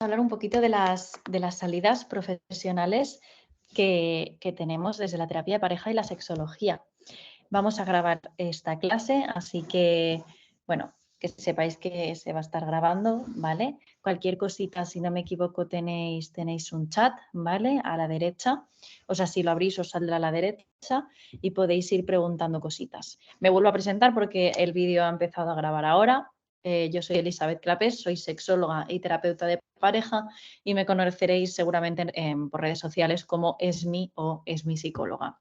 hablar un poquito de las salidas profesionales que tenemos desde la terapia de pareja y la sexología. Vamos a grabar esta clase, así que, bueno, que sepáis que se va a estar grabando, ¿vale? Cualquier cosita, si no me equivoco, tenéis un chat, ¿vale? A la derecha. O sea, si lo abrís os saldrá a la derecha y podéis ir preguntando cositas. Me vuelvo a presentar porque el vídeo ha empezado a grabar ahora. Yo soy Elizabeth Clapés, soy sexóloga y terapeuta de pareja y me conoceréis seguramente por redes sociales como Esmi o Esmi Psicóloga.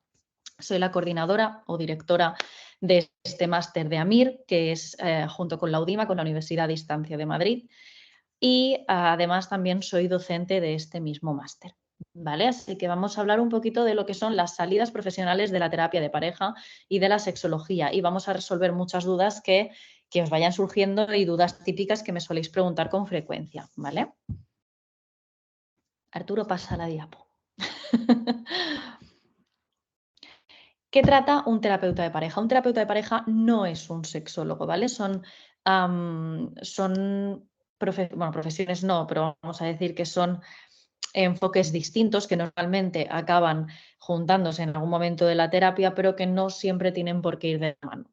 Soy la coordinadora o directora de este máster de AMIR, que es junto con la UDIMA, con la Universidad a Distancia de Madrid, y además también soy docente de este mismo máster. ¿Vale? Así que vamos a hablar un poquito de lo que son las salidas profesionales de la terapia de pareja y de la sexología y vamos a resolver muchas dudas que os vayan surgiendo y dudas típicas que me soléis preguntar con frecuencia, ¿vale? Arturo, pasa la diapo. ¿Qué trata un terapeuta de pareja? Un terapeuta de pareja no es un sexólogo, ¿vale? Son profesiones no, pero vamos a decir que son enfoques distintos que normalmente acaban juntándose en algún momento de la terapia, pero que no siempre tienen por qué ir de la mano.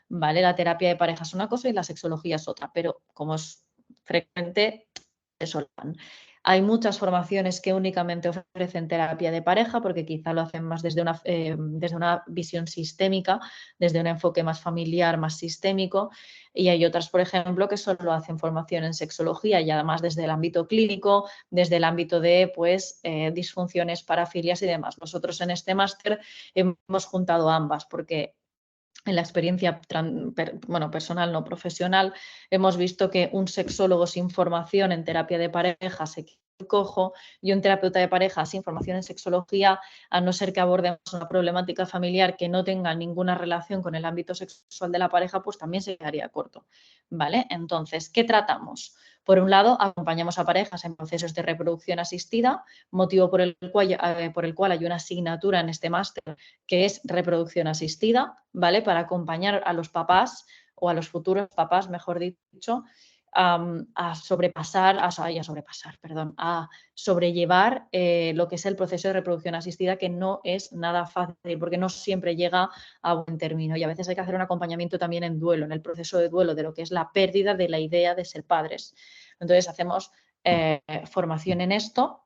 ¿Vale? La terapia de pareja es una cosa y la sexología es otra, pero como es frecuente, se solpan. Hay muchas formaciones que únicamente ofrecen terapia de pareja porque quizá lo hacen más desde una visión sistémica, desde un enfoque más familiar, más sistémico, y hay otras, por ejemplo, que solo hacen formación en sexología y además desde el ámbito clínico, desde el ámbito de disfunciones, parafilias y demás. Nosotros en este máster hemos juntado ambas porque en la experiencia personal, no profesional, hemos visto que un sexólogo sin formación en terapia de pareja se queda cojo y un terapeuta de pareja sin formación en sexología, a no ser que abordemos una problemática familiar que no tenga ninguna relación con el ámbito sexual de la pareja, pues también se quedaría corto, ¿vale? Entonces, ¿qué tratamos? Por un lado, acompañamos a parejas en procesos de reproducción asistida, motivo por el cual hay una asignatura en este máster que es reproducción asistida, ¿vale? Para acompañar a los papás o a los futuros papás, mejor dicho, a sobrellevar lo que es el proceso de reproducción asistida, que no es nada fácil porque no siempre llega a buen término y a veces hay que hacer un acompañamiento también en duelo, en el proceso de duelo de lo que es la pérdida de la idea de ser padres. Entonces hacemos formación en esto.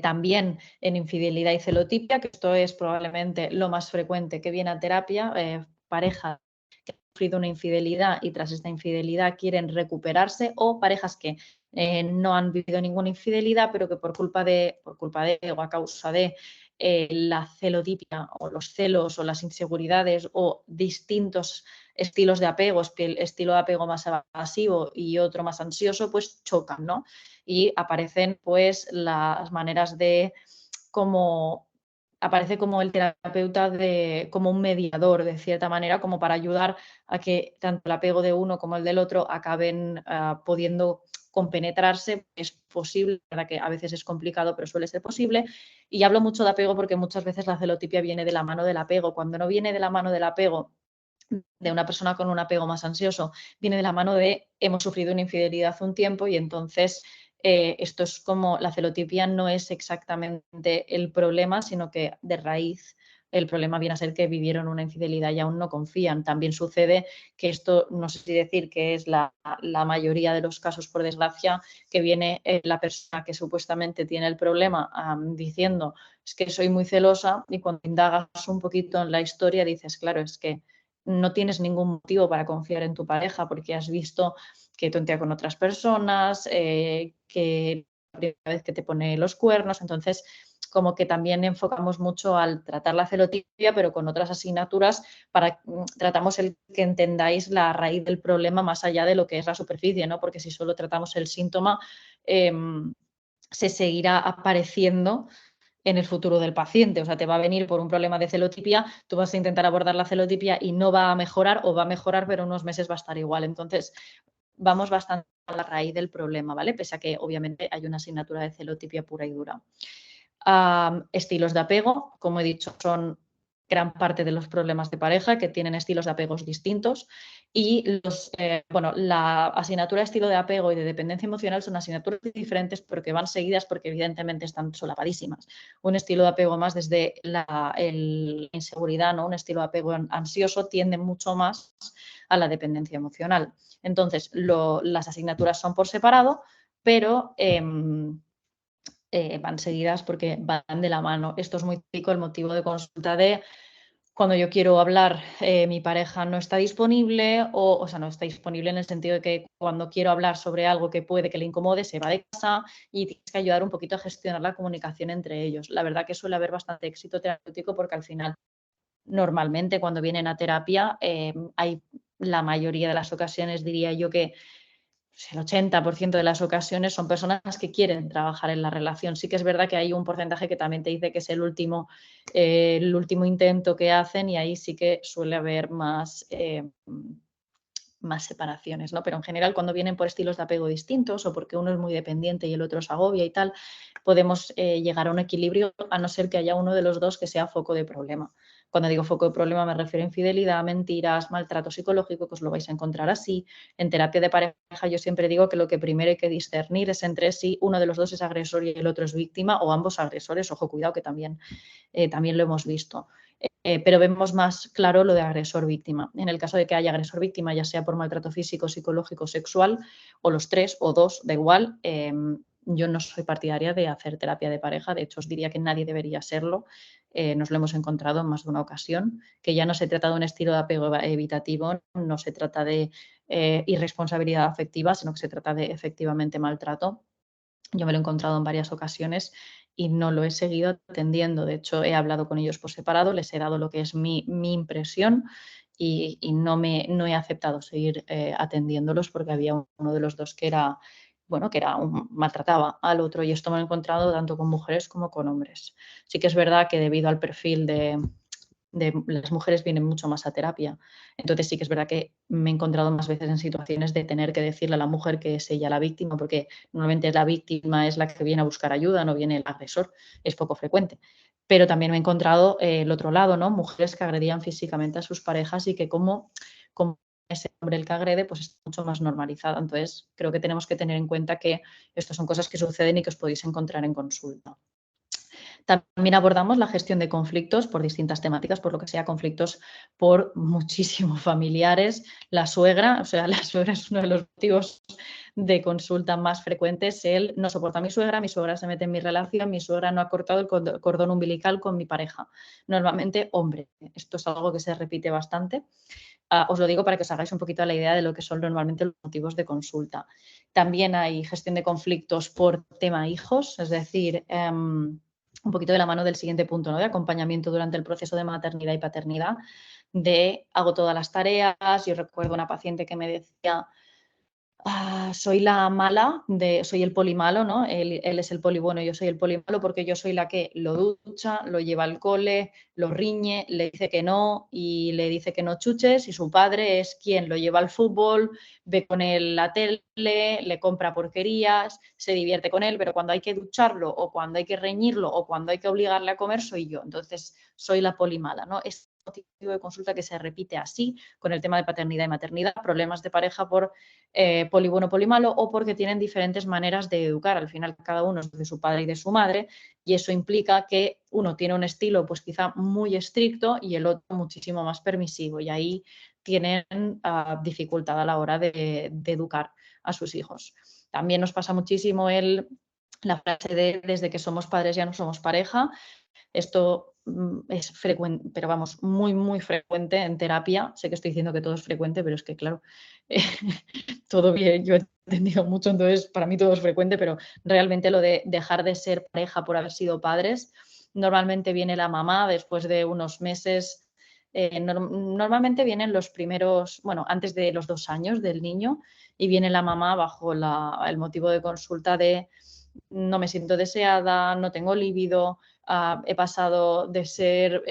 También en infidelidad y celotipia, que esto es probablemente lo más frecuente que viene a terapia, parejas que han sufrido una infidelidad y tras esta infidelidad quieren recuperarse o parejas que no han vivido ninguna infidelidad pero que por culpa de o a causa de la celotipia o los celos o las inseguridades o distintos estilos de apego, estilo de apego más evasivo y otro más ansioso, pues chocan, ¿no? Y aparecen pues las maneras de como aparece como el terapeuta como un mediador de cierta manera, como para ayudar a que tanto el apego de uno como el del otro acaben pudiendo compenetrarse. Es posible, verdad que a veces es complicado, pero suele ser posible. Y hablo mucho de apego porque muchas veces la celotipia viene de la mano del apego. Cuando no viene de la mano del apego de una persona con un apego más ansioso, viene de la mano de hemos sufrido una infidelidad hace un tiempo y entonces esto es como la celotipia no es exactamente el problema, sino que de raíz el problema viene a ser que vivieron una infidelidad y aún no confían. También sucede que esto, no sé si decir que es la mayoría de los casos, por desgracia, que viene la persona que supuestamente tiene el problema diciendo es que soy muy celosa y cuando indagas un poquito en la historia dices, claro, es que no tienes ningún motivo para confiar en tu pareja porque has visto que tontea con otras personas, que la primera vez que te pone los cuernos. Entonces, como que también enfocamos mucho al tratar la celotipia, pero con otras asignaturas tratamos el que entendáis la raíz del problema más allá de lo que es la superficie, ¿no? Porque si solo tratamos el síntoma, se seguirá apareciendo en el futuro del paciente. O sea, te va a venir por un problema de celotipia, tú vas a intentar abordar la celotipia y no va a mejorar o va a mejorar, pero unos meses va a estar igual. Entonces, vamos bastante a la raíz del problema, ¿vale? Pese a que obviamente hay una asignatura de celotipia pura y dura. Estilos de apego, como he dicho, son gran parte de los problemas de pareja, que tienen estilos de apegos distintos. Y la asignatura de estilo de apego y de dependencia emocional son asignaturas diferentes, pero que van seguidas porque evidentemente están solapadísimas. Un estilo de apego más desde la inseguridad, ¿no? Un estilo de apego ansioso tiende mucho más a la dependencia emocional. Entonces, las asignaturas son por separado, pero van seguidas porque van de la mano. Esto es muy típico, el motivo de consulta de cuando yo quiero hablar, mi pareja no está disponible, o sea, no está disponible en el sentido de que cuando quiero hablar sobre algo que puede que le incomode, se va de casa y tienes que ayudar un poquito a gestionar la comunicación entre ellos. La verdad que suele haber bastante éxito terapéutico porque al final, normalmente cuando vienen a terapia, hay la mayoría de las ocasiones, diría yo que el 80% de las ocasiones son personas que quieren trabajar en la relación. Sí que es verdad que hay un porcentaje que también te dice que es el último intento que hacen y ahí sí que suele haber más separaciones, ¿no? Pero en general, cuando vienen por estilos de apego distintos o porque uno es muy dependiente y el otro se agobia y tal, podemos llegar a un equilibrio, a no ser que haya uno de los dos que sea foco de problema. Cuando digo foco de problema me refiero a infidelidad, mentiras, maltrato psicológico, que os lo vais a encontrar así. En terapia de pareja yo siempre digo que lo que primero hay que discernir es entre si uno de los dos es agresor y el otro es víctima, o ambos agresores. Ojo, cuidado, que también lo hemos visto. Pero vemos más claro lo de agresor-víctima. En el caso de que haya agresor-víctima, ya sea por maltrato físico, psicológico, sexual, o los tres o dos, da igual, yo no soy partidaria de hacer terapia de pareja. De hecho, os diría que nadie debería serlo. Nos lo hemos encontrado en más de una ocasión, que ya no se trata de un estilo de apego evitativo, no se trata de irresponsabilidad afectiva, sino que se trata de efectivamente maltrato. Yo me lo he encontrado en varias ocasiones y no lo he seguido atendiendo. De hecho, he hablado con ellos por separado, les he dado lo que es mi impresión y no he aceptado seguir atendiéndolos porque había uno de los dos que era, maltrataba al otro, y esto me lo he encontrado tanto con mujeres como con hombres. Sí que es verdad que debido al perfil de las mujeres vienen mucho más a terapia. Entonces sí que es verdad que me he encontrado más veces en situaciones de tener que decirle a la mujer que es ella la víctima, porque normalmente la víctima es la que viene a buscar ayuda, no viene el agresor, es poco frecuente. Pero también me he encontrado el otro lado, ¿no? Mujeres que agredían físicamente a sus parejas y que como ese hombre el que agrede, pues está mucho más normalizado. Entonces creo que tenemos que tener en cuenta que estas son cosas que suceden y que os podéis encontrar en consulta. También abordamos la gestión de conflictos por distintas temáticas, por lo que sea conflictos por muchísimos familiares. La suegra es uno de los motivos de consulta más frecuentes. Él no soporta a mi suegra se mete en mi relación, mi suegra no ha cortado el cordón umbilical con mi pareja. Normalmente hombre. Esto es algo que se repite bastante. Os lo digo para que os hagáis un poquito la idea de lo que son normalmente los motivos de consulta. También hay gestión de conflictos por tema hijos, es decir, un poquito de la mano del siguiente punto, ¿no? De acompañamiento durante el proceso de maternidad y paternidad, de hago todas las tareas. Yo recuerdo una paciente que me decía, soy la mala, soy el poli malo, ¿no? Él es el poli bueno, yo soy el poli malo porque yo soy la que lo ducha, lo lleva al cole, lo riñe, le dice que no y le dice que no chuches, y su padre es quien lo lleva al fútbol, ve con él la tele, le compra porquerías, se divierte con él, pero cuando hay que ducharlo o cuando hay que reñirlo o cuando hay que obligarle a comer soy yo. Entonces soy la poli mala, ¿no? Es un tipo de consulta que se repite así con el tema de paternidad y maternidad, problemas de pareja por poli bueno, poli malo, o porque tienen diferentes maneras de educar. Al final, cada uno es de su padre y de su madre, y eso implica que uno tiene un estilo pues quizá muy estricto y el otro muchísimo más permisivo, y ahí tienen dificultad a la hora de educar a sus hijos. También nos pasa muchísimo la frase de desde que somos padres ya no somos pareja. Esto es frecuente, pero vamos, muy, muy frecuente en terapia. Sé que estoy diciendo que todo es frecuente, pero es que, claro, todo bien, yo he entendido mucho, entonces para mí todo es frecuente, pero realmente lo de dejar de ser pareja por haber sido padres, normalmente viene la mamá después de unos meses. Normalmente vienen los primeros, antes de los 2 años del niño, y viene la mamá bajo el motivo de consulta de no me siento deseada, no tengo líbido, he pasado de ser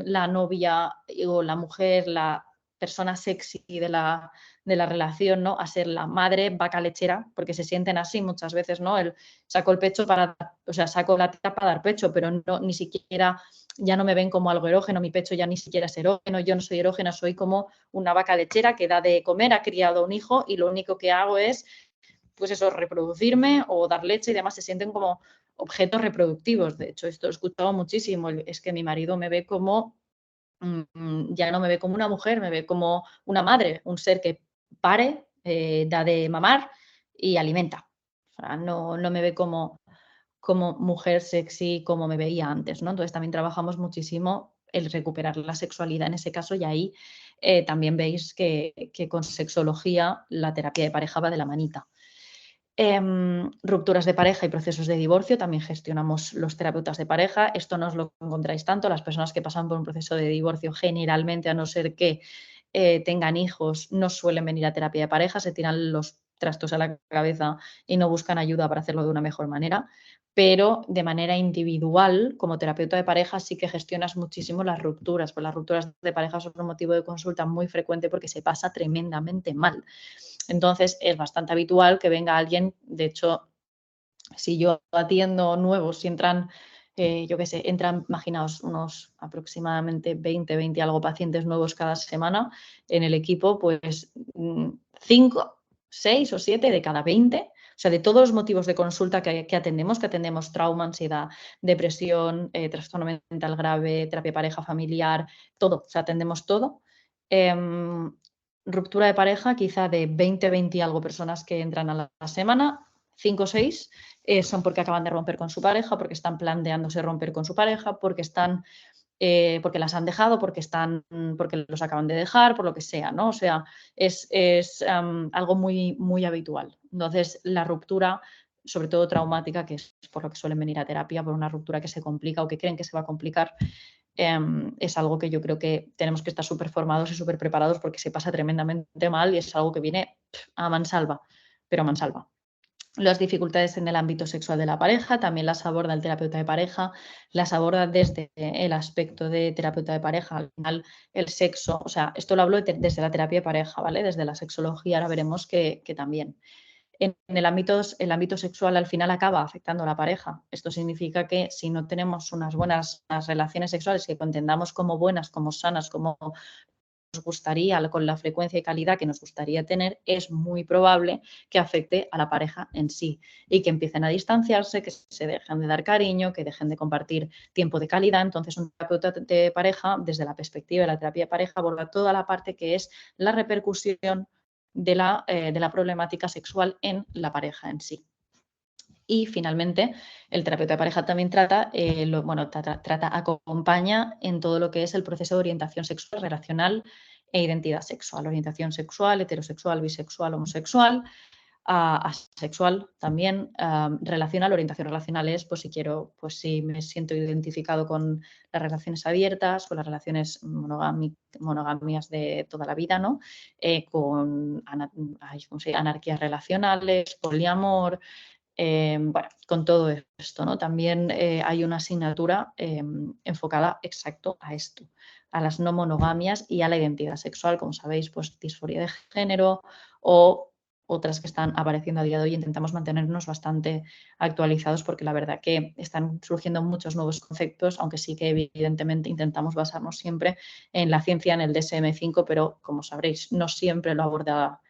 la novia o la mujer, la persona sexy de la relación, ¿no? A ser la madre vaca lechera, porque se sienten así muchas veces, ¿no? Saco el pecho saco la teta para dar pecho, pero no, ni siquiera ya no me ven como algo erógeno, mi pecho ya ni siquiera es erógeno, yo no soy erógena, soy como una vaca lechera que da de comer, ha criado un hijo y lo único que hago es, pues eso, reproducirme o dar leche y demás, se sienten como objetos reproductivos. De hecho, esto lo he escuchado muchísimo, es que mi marido me ve como, ya no me ve como una mujer, me ve como una madre, un ser que pare, da de mamar y alimenta. O sea, no me ve como mujer sexy como me veía antes, ¿no? Entonces también trabajamos muchísimo el recuperar la sexualidad en ese caso y ahí también veis que con sexología la terapia de pareja va de la manita. Rupturas de pareja y procesos de divorcio, también gestionamos los terapeutas de pareja. Esto no os lo encontráis tanto. Las personas que pasan por un proceso de divorcio generalmente, a no ser que tengan hijos, no suelen venir a terapia de pareja, se tiran los trastos a la cabeza y no buscan ayuda para hacerlo de una mejor manera. Pero de manera individual, como terapeuta de pareja, sí que gestionas muchísimo las rupturas, pues las rupturas de pareja son un motivo de consulta muy frecuente porque se pasa tremendamente mal. Entonces, es bastante habitual que venga alguien, de hecho, si yo atiendo nuevos, si entran, yo qué sé, entran, imaginaos, unos aproximadamente 20 y algo pacientes nuevos cada semana en el equipo, pues 5, 6 o 7 de cada 20, o sea, de todos los motivos de consulta que atendemos trauma, ansiedad, depresión, trastorno mental grave, terapia de pareja familiar, todo, o sea, atendemos todo. Ruptura de pareja, quizá de 20 y algo personas que entran a la semana, 5 o 6 son porque acaban de romper con su pareja, porque están planteándose romper con su pareja, porque están, porque las han dejado, porque los acaban de dejar, por lo que sea, ¿no? O sea, es algo muy, muy habitual. Entonces, la ruptura, sobre todo traumática, que es por lo que suelen venir a terapia, por una ruptura que se complica o que creen que se va a complicar, es algo que yo creo que tenemos que estar súper formados y súper preparados porque se pasa tremendamente mal y es algo que viene a mansalva, pero a mansalva. Las dificultades en el ámbito sexual de la pareja también las aborda el terapeuta de pareja, las aborda desde el aspecto de terapeuta de pareja. Al final, el sexo, o sea, esto lo hablo desde la terapia de pareja, ¿vale? Desde la sexología, ahora veremos que también. En el ámbito sexual al final acaba afectando a la pareja. Esto significa que si no tenemos unas buenas relaciones sexuales que entendamos como buenas, como sanas, como nos gustaría, con la frecuencia y calidad que nos gustaría tener, es muy probable que afecte a la pareja en sí y que empiecen a distanciarse, que se dejen de dar cariño, que dejen de compartir tiempo de calidad. Entonces, un terapeuta de pareja, desde la perspectiva de la terapia de pareja, aborda toda la parte que es la repercusión de la problemática sexual en la pareja en sí. Y finalmente, el terapeuta de pareja también acompaña en todo lo que es el proceso de orientación sexual, relacional e identidad sexual. Orientación sexual, heterosexual, bisexual, homosexual, asexual también, relacional. Orientación relacional es, pues si quiero, pues si me siento identificado con las relaciones abiertas, con las relaciones monogamias de toda la vida, ¿no? Con anarquías relacionales, poliamor, bueno, con todo esto, ¿no? También hay una asignatura enfocada exacto a esto, a las no monogamias y a la identidad sexual, como sabéis, pues disforia de género o otras que están apareciendo a día de hoy. Intentamos mantenernos bastante actualizados porque la verdad que están surgiendo muchos nuevos conceptos, aunque sí que evidentemente intentamos basarnos siempre en la ciencia, en el DSM-5, pero como sabréis, no siempre lo aborda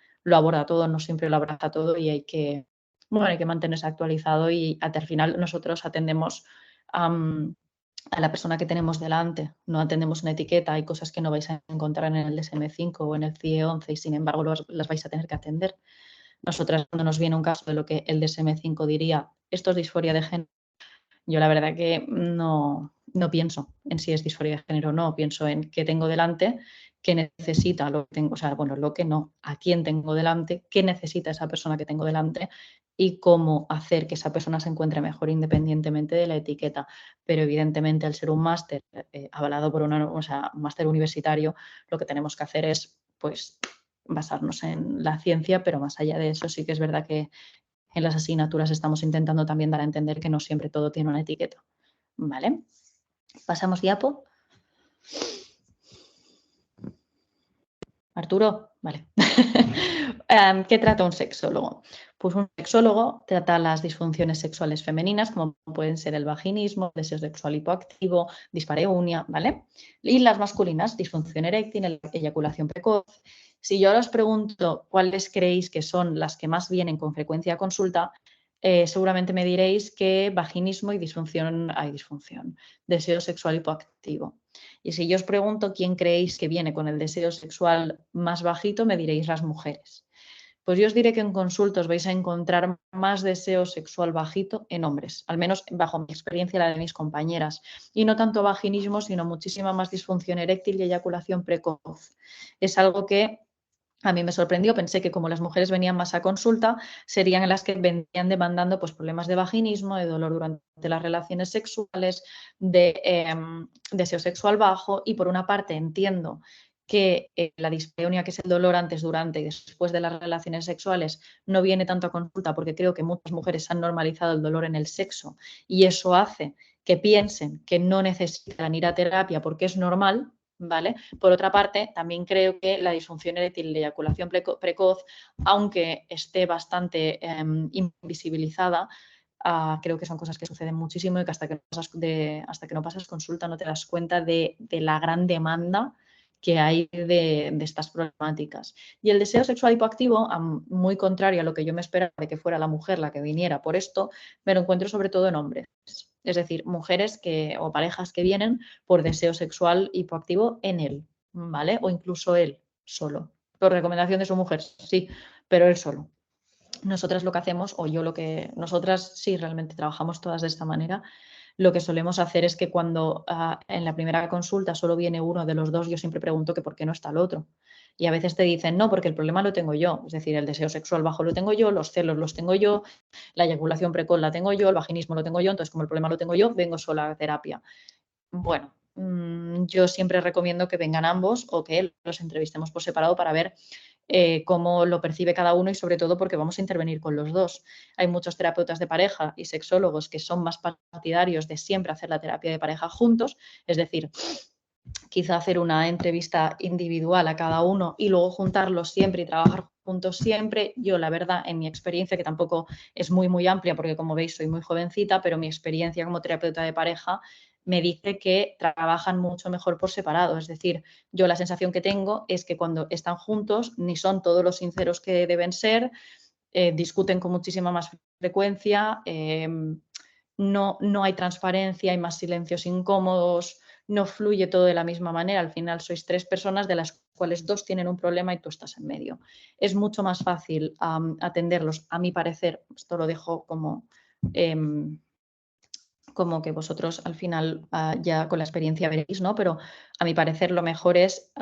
todo, no siempre lo abraza todo y hay que mantenerse actualizado y al final nosotros atendemos a la persona que tenemos delante, no atendemos una etiqueta, hay cosas que no vais a encontrar en el DSM-5 o en el CIE-11 y sin embargo las vais a tener que atender. Nosotras cuando nos viene un caso de lo que el DSM-5 diría, esto es disforia de género, yo la verdad que no pienso en si es disforia de género o no, pienso en qué tengo delante, qué necesita, lo que tengo, o sea, bueno, lo que no, a quién tengo delante, qué necesita esa persona que tengo delante y cómo hacer que esa persona se encuentre mejor independientemente de la etiqueta. Pero evidentemente al ser un máster avalado por un máster universitario, lo que tenemos que hacer es pues basarnos en la ciencia, pero más allá de eso sí que es verdad que en las asignaturas estamos intentando también dar a entender que no siempre todo tiene una etiqueta. ¿Vale? Pasamos diapo. Arturo, vale. ¿Qué trata un sexólogo? Pues un sexólogo trata las disfunciones sexuales femeninas, como pueden ser el vaginismo, deseo sexual hipoactivo, dispareunia, ¿vale? Y las masculinas, disfunción eréctil, eyaculación precoz. Si yo ahora os pregunto cuáles creéis que son las que más vienen con frecuencia a consulta, seguramente me diréis que vaginismo y disfunción, deseo sexual hipoactivo. Y si yo os pregunto quién creéis que viene con el deseo sexual más bajito, me diréis las mujeres. Pues yo os diré que en consultas vais a encontrar más deseo sexual bajito en hombres, al menos bajo mi experiencia y la de mis compañeras. Y no tanto vaginismo, sino muchísima más disfunción eréctil y eyaculación precoz. Es algo que a mí me sorprendió, pensé que como las mujeres venían más a consulta, serían las que venían demandando pues, problemas de vaginismo, de dolor durante las relaciones sexuales, de deseo sexual bajo y por una parte entiendo que la dispareunia, que es el dolor antes, durante y después de las relaciones sexuales, no viene tanto a consulta porque creo que muchas mujeres han normalizado el dolor en el sexo y eso hace que piensen que no necesitan ir a terapia porque es normal, ¿vale? Por otra parte, también creo que la disfunción eréctil de eyaculación precoz, aunque esté bastante invisibilizada, creo que son cosas que suceden muchísimo y que hasta que no pasas consulta no te das cuenta de la gran demanda que hay de estas problemáticas. Y el deseo sexual hipoactivo, muy contrario a lo que yo me esperaba de que fuera la mujer la que viniera por esto, me lo encuentro sobre todo en hombres. Es decir, mujeres o parejas que vienen por deseo sexual hipoactivo en él, ¿vale? O incluso él solo. Por recomendación de su mujer, sí, pero él solo. Nosotras lo que hacemos, nosotras sí realmente trabajamos todas de esta manera, lo que solemos hacer es que cuando en la primera consulta solo viene uno de los dos, yo siempre pregunto que por qué no está el otro. Y a veces te dicen, no, porque el problema lo tengo yo. Es decir, el deseo sexual bajo lo tengo yo, los celos los tengo yo, la eyaculación precoz la tengo yo, el vaginismo lo tengo yo, entonces como el problema lo tengo yo, vengo sola a terapia. Bueno, yo siempre recomiendo que vengan ambos o que los entrevistemos por separado para ver cómo lo percibe cada uno y sobre todo porque vamos a intervenir con los dos. Hay muchos terapeutas de pareja y sexólogos que son más partidarios de siempre hacer la terapia de pareja juntos, es decir, quizá hacer una entrevista individual a cada uno y luego juntarlos siempre y trabajar juntos siempre. Yo, la verdad, en mi experiencia, que tampoco es muy amplia porque como veis soy muy jovencita, pero mi experiencia como terapeuta de pareja me dice que trabajan mucho mejor por separado. Es decir, yo la sensación que tengo es que cuando están juntos ni son todos los sinceros que deben ser, discuten con muchísima más frecuencia, no hay transparencia, hay más silencios incómodos, no fluye todo de la misma manera. Al final sois tres personas de las cuales dos tienen un problema y tú estás en medio. Es mucho más fácil atenderlos, a mi parecer, esto lo dejo como que vosotros al final ya con la experiencia veréis, ¿no? Pero a mi parecer lo mejor es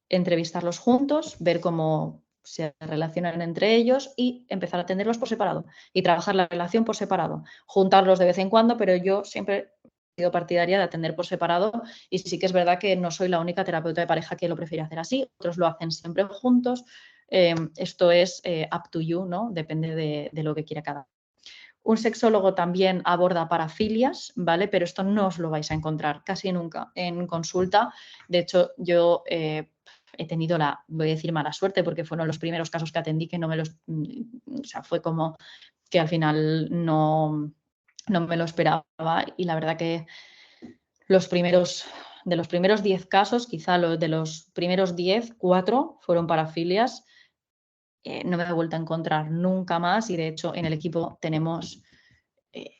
entrevistarlos juntos, ver cómo se relacionan entre ellos y empezar a atenderlos por separado y trabajar la relación por separado, juntarlos de vez en cuando, pero yo siempre he sido partidaria de atender por separado y sí que es verdad que no soy la única terapeuta de pareja que lo prefiere hacer así, otros lo hacen siempre juntos, esto es up to you, ¿no? Depende de lo que quiera cada uno. Un sexólogo también aborda parafilias, ¿vale? Pero esto no os lo vais a encontrar casi nunca en consulta. De hecho, yo he tenido voy a decir mala suerte, porque fueron los primeros casos que atendí que no me los... O sea, fue como que al final no me lo esperaba y la verdad que de los primeros 10 casos, quizá de los primeros 10, 4 fueron parafilias. No me he vuelto a encontrar nunca más y de hecho en el equipo tenemos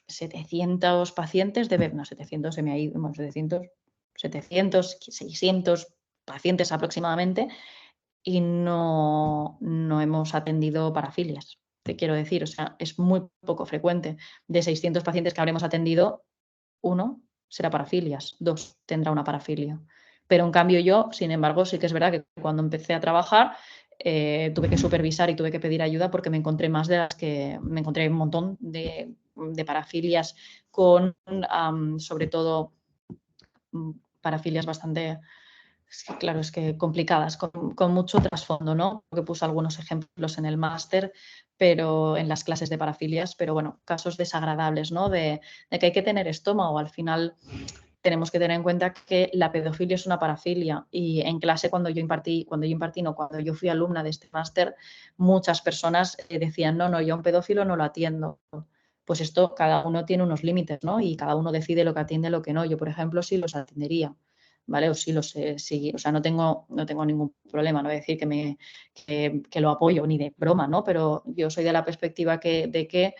700 pacientes no, 700 se me ha ido, bueno, 700, 600 pacientes aproximadamente y no hemos atendido parafilias, te quiero decir, o sea, es muy poco frecuente. De 600 pacientes que habremos atendido, uno será parafilias, dos tendrá una parafilia. Pero en cambio yo, sin embargo, sí que es verdad que cuando empecé a trabajar tuve que supervisar y tuve que pedir ayuda porque me encontré más de las que me encontré un montón de parafilias con, sobre todo, parafilias bastante, claro, es que complicadas, con mucho trasfondo, ¿no? Que puse algunos ejemplos en el máster, pero en las clases de parafilias, pero bueno, casos desagradables, ¿no? De que hay que tener estómago. Al final tenemos que tener en cuenta que la pedofilia es una parafilia y en clase cuando yo fui alumna de este máster, muchas personas decían, no, yo a un pedófilo no lo atiendo. Pues esto, cada uno tiene unos límites, ¿no? Y cada uno decide lo que atiende y lo que no. Yo, por ejemplo, sí los atendería, ¿vale? O sí los sí, o sea, no tengo ningún problema, no voy a decir que lo apoyo ni de broma, ¿no? Pero yo soy de la perspectiva de que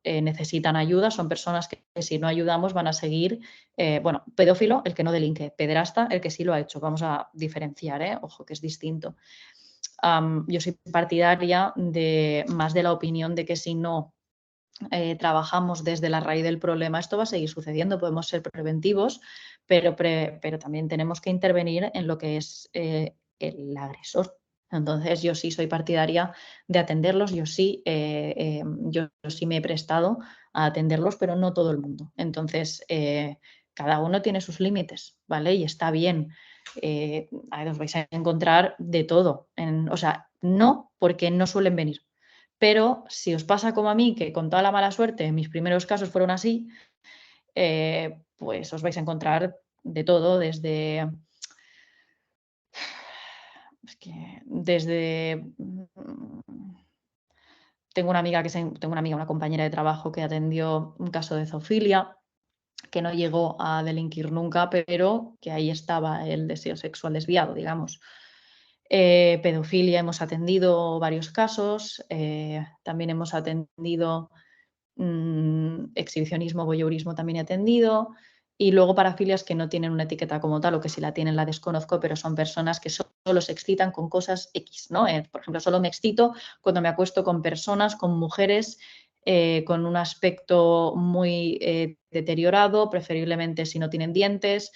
necesitan ayuda, son personas que si no ayudamos van a seguir, pedófilo, el que no delinque, pederasta, el que sí lo ha hecho, vamos a diferenciar, ojo, que es distinto. Yo soy partidaria más de la opinión de que si no trabajamos desde la raíz del problema, esto va a seguir sucediendo, podemos ser preventivos, pero también tenemos que intervenir en lo que es el agresor. Entonces, yo sí soy partidaria de atenderlos, yo sí me he prestado a atenderlos, pero no todo el mundo. Entonces, cada uno tiene sus límites, ¿vale? Y está bien. Os vais a encontrar de todo. O sea, no porque no suelen venir. Pero si os pasa como a mí, que con toda la mala suerte mis primeros casos fueron así, pues os vais a encontrar de todo, desde tengo una amiga, una compañera de trabajo que atendió un caso de zoofilia, que no llegó a delinquir nunca, pero que ahí estaba el deseo sexual desviado, digamos. Pedofilia hemos atendido varios casos, también hemos atendido exhibicionismo, voyeurismo también he atendido, y luego parafilias que no tienen una etiqueta como tal o que si la tienen la desconozco, pero son personas que solo se excitan con cosas X, ¿no? Por ejemplo, solo me excito cuando me acuesto con personas, con mujeres con un aspecto muy deteriorado, preferiblemente si no tienen dientes,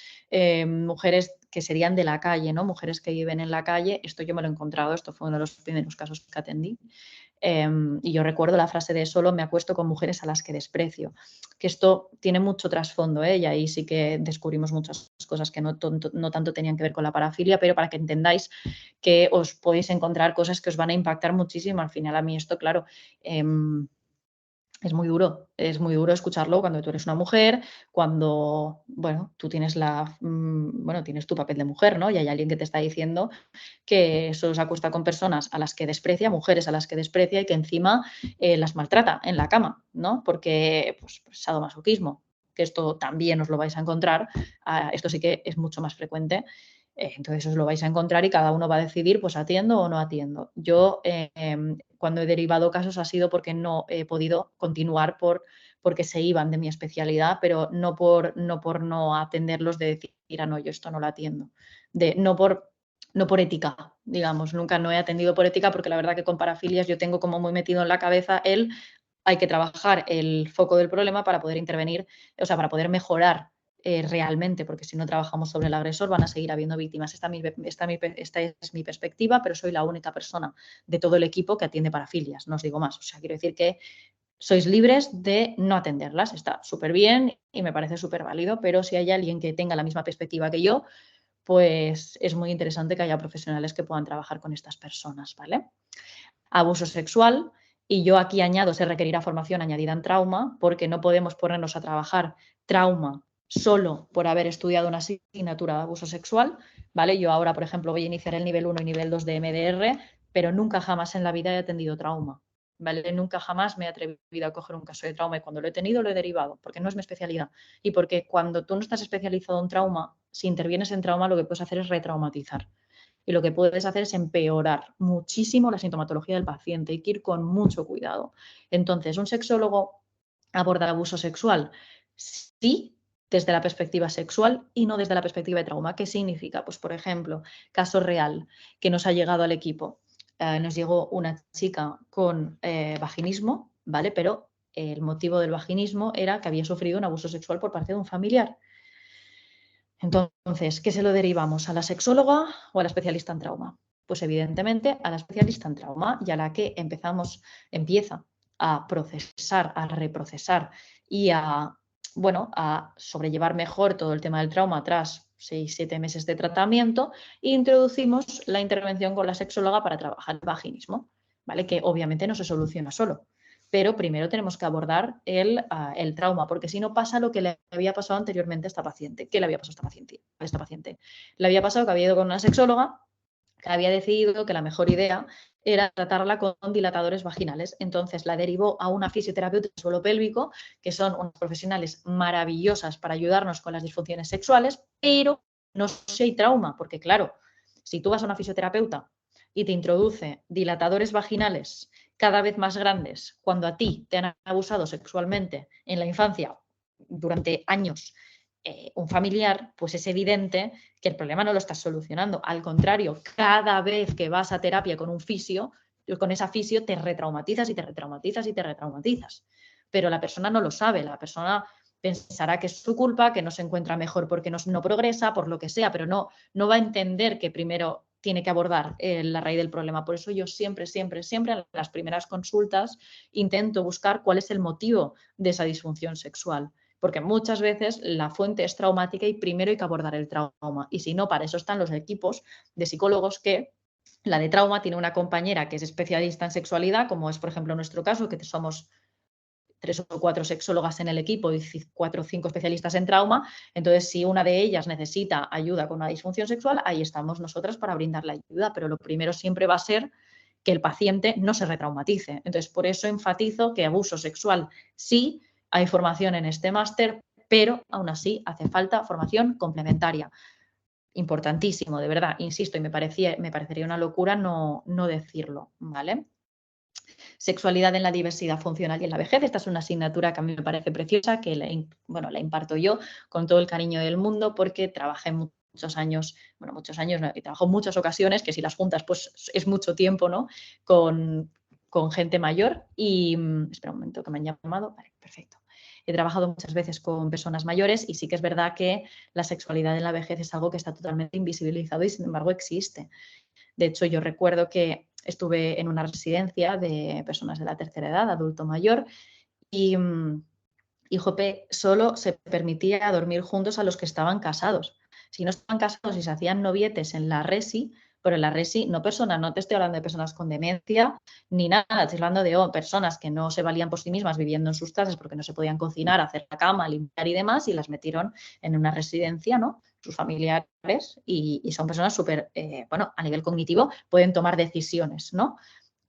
mujeres que serían de la calle, ¿no? Mujeres que viven en la calle. Esto yo me lo he encontrado, esto fue uno de los primeros casos que atendí. Y yo recuerdo la frase de solo me acuesto con mujeres a las que desprecio, que esto tiene mucho trasfondo, y ahí sí que descubrimos muchas cosas que no tanto tenían que ver con la parafilia, pero para que entendáis que os podéis encontrar cosas que os van a impactar muchísimo. Al final a mí esto, claro, es muy duro escucharlo cuando tú eres una mujer, cuando, tú tienes tienes tu papel de mujer, ¿no? Y hay alguien que te está diciendo que solo se acuesta con personas a las que desprecia, mujeres a las que desprecia y que encima las maltrata en la cama, ¿no? Porque, pues sadomasoquismo, que esto también os lo vais a encontrar, esto sí que es mucho más frecuente. Entonces os lo vais a encontrar y cada uno va a decidir, pues atiendo o no atiendo. Yo cuando he derivado casos ha sido porque no he podido continuar porque se iban de mi especialidad, pero no por no atenderlos de decir, no, yo esto no lo atiendo. No por ética, digamos, no he atendido por ética porque la verdad que con parafilias yo tengo como muy metido en la cabeza hay que trabajar el foco del problema para poder intervenir, o sea, para poder mejorar realmente, porque si no trabajamos sobre el agresor van a seguir habiendo víctimas. Esta es mi perspectiva, pero soy la única persona de todo el equipo que atiende parafilias, no os digo más. O sea, quiero decir que sois libres de no atenderlas, está súper bien y me parece súper válido, pero si hay alguien que tenga la misma perspectiva que yo, pues es muy interesante que haya profesionales que puedan trabajar con estas personas, ¿vale? Abuso sexual, y yo aquí añado, se requerirá formación añadida en trauma, porque no podemos ponernos a trabajar trauma solo por haber estudiado una asignatura de abuso sexual, ¿vale? Yo ahora, por ejemplo, voy a iniciar el nivel 1 y nivel 2 de MDR, pero nunca jamás en la vida he atendido trauma, ¿vale? Nunca jamás me he atrevido a coger un caso de trauma y cuando lo he tenido lo he derivado, porque no es mi especialidad. Y porque cuando tú no estás especializado en trauma, si intervienes en trauma, lo que puedes hacer es retraumatizar. Y lo que puedes hacer es empeorar muchísimo la sintomatología del paciente. Hay que ir con mucho cuidado. Entonces, ¿un sexólogo aborda el abuso sexual? Sí, desde la perspectiva sexual y no desde la perspectiva de trauma. ¿Qué significa? Pues, por ejemplo, caso real que nos ha llegado al equipo. Nos llegó una chica con vaginismo, ¿vale? Pero el motivo del vaginismo era que había sufrido un abuso sexual por parte de un familiar. Entonces, ¿qué se lo derivamos? ¿A la sexóloga o a la especialista en trauma? Pues evidentemente a la especialista en trauma y a la que empieza a procesar, a reprocesar y a sobrellevar mejor todo el tema del trauma tras 6-7 meses de tratamiento, e introducimos la intervención con la sexóloga para trabajar el vaginismo, ¿vale? Que obviamente no se soluciona solo. pero primero tenemos que abordar el trauma, porque si no pasa lo que le había pasado anteriormente a esta paciente. ¿Qué le había pasado a esta paciente? Le había pasado que había ido con una sexóloga que había decidido que la mejor idea era tratarla con dilatadores vaginales. Entonces la derivó a una fisioterapeuta del suelo pélvico, que son unas profesionales maravillosas para ayudarnos con las disfunciones sexuales, pero no sé si hay trauma, porque claro, si tú vas a una fisioterapeuta y te introduce dilatadores vaginales cada vez más grandes, cuando a ti te han abusado sexualmente en la infancia durante años, un familiar, pues es evidente que el problema no lo estás solucionando. Al contrario, cada vez que vas a terapia con un fisio, con esa fisio te retraumatizas y te retraumatizas y te retraumatizas. Pero la persona no lo sabe, la persona pensará que es su culpa, que no se encuentra mejor porque no progresa, por lo que sea, pero no va a entender que primero tiene que abordar la raíz del problema. Por eso yo siempre en las primeras consultas intento buscar cuál es el motivo de esa disfunción sexual. Porque muchas veces la fuente es traumática y primero hay que abordar el trauma. Y si no, para eso están los equipos de psicólogos que la de trauma tiene una compañera que es especialista en sexualidad, como es por ejemplo nuestro caso, que somos 3 o 4 sexólogas en el equipo y 4 o 5 especialistas en trauma. Entonces, si una de ellas necesita ayuda con una disfunción sexual, ahí estamos nosotras para brindarle ayuda. Pero lo primero siempre va a ser que el paciente no se retraumatice. Entonces, por eso enfatizo que abuso sexual sí, hay formación en este máster, pero aún así hace falta formación complementaria. Importantísimo, de verdad, insisto, y me parecería una locura no decirlo, ¿vale? Sexualidad en la diversidad funcional y en la vejez. Esta es una asignatura que a mí me parece preciosa, que la imparto yo con todo el cariño del mundo porque trabajé muchos años, no, y trabajo en muchas ocasiones, que si las juntas pues es mucho tiempo, ¿no? Con gente mayor y, espera un momento que me han llamado, vale, perfecto. He trabajado muchas veces con personas mayores y sí que es verdad que la sexualidad en la vejez es algo que está totalmente invisibilizado y sin embargo existe. De hecho, yo recuerdo que estuve en una residencia de personas de la tercera edad, adulto mayor, y jope, solo se permitía dormir juntos a los que estaban casados. Si no estaban casados y se hacían novietes en la resi, pero en la resi no te estoy hablando de personas con demencia ni nada, estoy hablando de personas que no se valían por sí mismas viviendo en sus casas porque no se podían cocinar, hacer la cama, limpiar y demás, y las metieron en una residencia, ¿no? Sus familiares, y son personas súper, a nivel cognitivo pueden tomar decisiones, ¿no?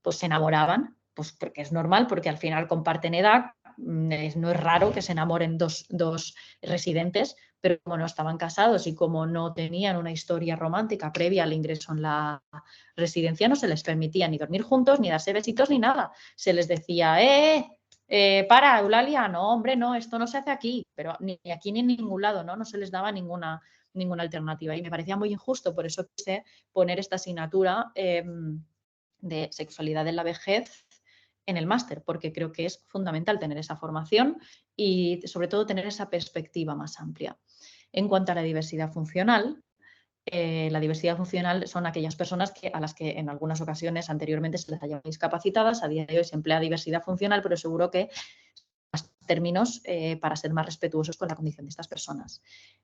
Pues se enamoraban, pues porque es normal, porque al final comparten edad, no es raro que se enamoren dos residentes, pero como no estaban casados y como no tenían una historia romántica previa al ingreso en la residencia, no se les permitía ni dormir juntos, ni darse besitos, ni nada. Se les decía, para, Eulalia, no, hombre, no, esto no se hace aquí, pero ni aquí ni en ningún lado, ¿no? No se les daba ninguna alternativa y me parecía muy injusto, por eso quise poner esta asignatura de sexualidad en la vejez en el máster, porque creo que es fundamental tener esa formación y sobre todo tener esa perspectiva más amplia. En cuanto a la diversidad funcional son aquellas personas a las que en algunas ocasiones anteriormente se les ha llamado discapacitadas, a día de hoy se emplea diversidad funcional, pero seguro que términos para ser más respetuosos con la condición de estas personas.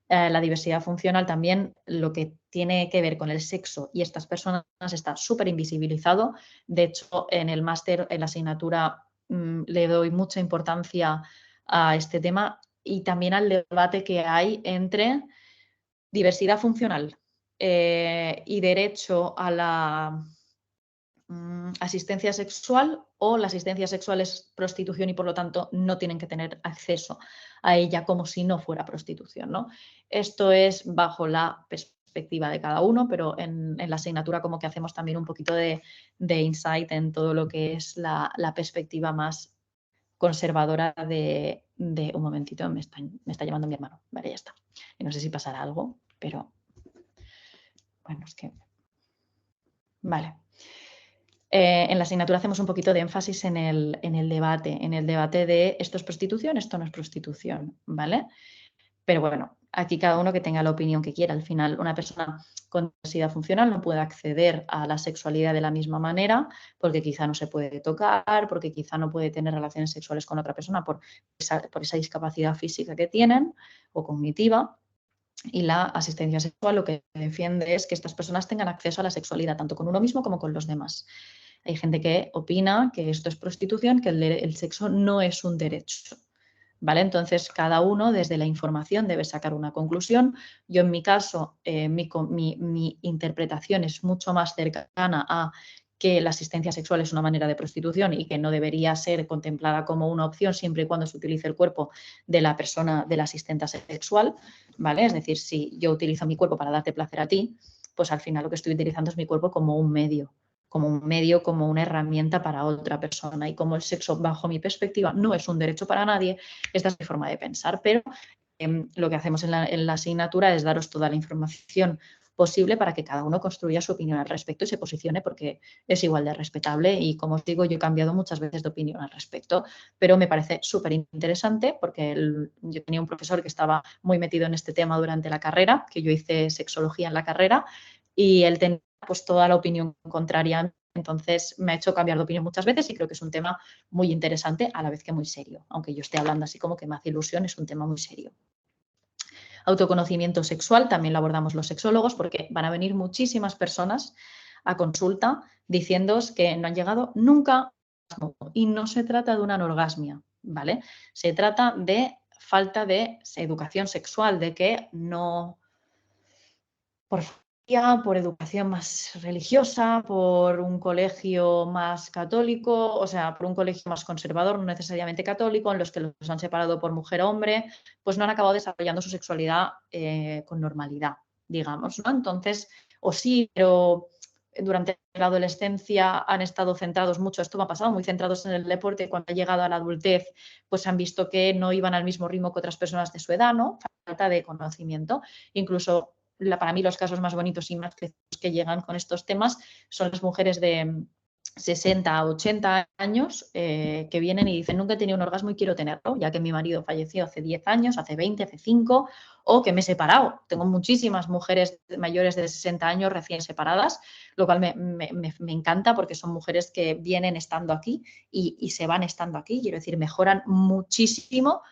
La diversidad funcional también, lo que tiene que ver con el sexo y estas personas está súper invisibilizado. De hecho, en el máster, en la asignatura, le doy mucha importancia a este tema y también al debate que hay entre diversidad funcional y derecho a la asistencia sexual, o la asistencia sexual es prostitución y por lo tanto no tienen que tener acceso a ella como si no fuera prostitución, ¿no? Esto es bajo la perspectiva de cada uno, pero en la asignatura como que hacemos también un poquito de insight en todo lo que es la perspectiva más conservadora de un momentito, me está llamando mi hermano, vale, ya está. Y no sé si pasará algo, pero bueno, es que... Vale. En la asignatura hacemos un poquito de énfasis en el debate de esto es prostitución, esto no es prostitución, ¿vale? Pero bueno, aquí cada uno que tenga la opinión que quiera. Al final, una persona con diversidad funcional no puede acceder a la sexualidad de la misma manera porque quizá no se puede tocar, porque quizá no puede tener relaciones sexuales con otra persona por esa discapacidad física que tienen o cognitiva. Y la asistencia sexual lo que defiende es que estas personas tengan acceso a la sexualidad, tanto con uno mismo como con los demás. Hay gente que opina que esto es prostitución, que el sexo no es un derecho. ¿Vale? Entonces, cada uno desde la información debe sacar una conclusión. Yo en mi caso, mi interpretación es mucho más cercana a que la asistencia sexual es una manera de prostitución y que no debería ser contemplada como una opción siempre y cuando se utilice el cuerpo de la persona, de la asistente sexual, ¿vale? Es decir, si yo utilizo mi cuerpo para darte placer a ti, pues al final lo que estoy utilizando es mi cuerpo como un medio, como una herramienta para otra persona. Y como el sexo, bajo mi perspectiva, no es un derecho para nadie, esta es mi forma de pensar. Pero lo que hacemos en la asignatura es daros toda la información posible para que cada uno construya su opinión al respecto y se posicione, porque es igual de respetable. Y como os digo, yo he cambiado muchas veces de opinión al respecto, pero me parece súper interesante porque yo tenía un profesor que estaba muy metido en este tema durante la carrera, que yo hice sexología en la carrera, y él tenía pues toda la opinión contraria. Entonces me ha hecho cambiar de opinión muchas veces y creo que es un tema muy interesante a la vez que muy serio. Aunque yo esté hablando así como que me hace ilusión, es un tema muy serio. Autoconocimiento sexual también lo abordamos los sexólogos porque van a venir muchísimas personas a consulta diciéndoos que no han llegado nunca y no se trata de una anorgasmia, ¿vale? Se trata de falta de educación sexual, de que no por educación más religiosa, por un colegio más católico, o sea, por un colegio más conservador, no necesariamente católico, en los que los han separado por mujer o hombre, pues no han acabado desarrollando su sexualidad con normalidad, digamos, ¿no? Entonces, o sí, pero durante la adolescencia han estado centrados mucho, esto me ha pasado, muy centrados en el deporte, cuando ha llegado a la adultez, pues han visto que no iban al mismo ritmo que otras personas de su edad, ¿no? Falta de conocimiento, incluso para mí los casos más bonitos y más que llegan con estos temas son las mujeres de 60 a 80 años que vienen y dicen nunca he tenido un orgasmo y quiero tenerlo, ya que mi marido falleció hace 10 años, hace 20, hace 5 o que me he separado. Tengo muchísimas mujeres mayores de 60 años recién separadas, lo cual me encanta porque son mujeres que vienen estando aquí y se van estando aquí, quiero decir, mejoran muchísimo.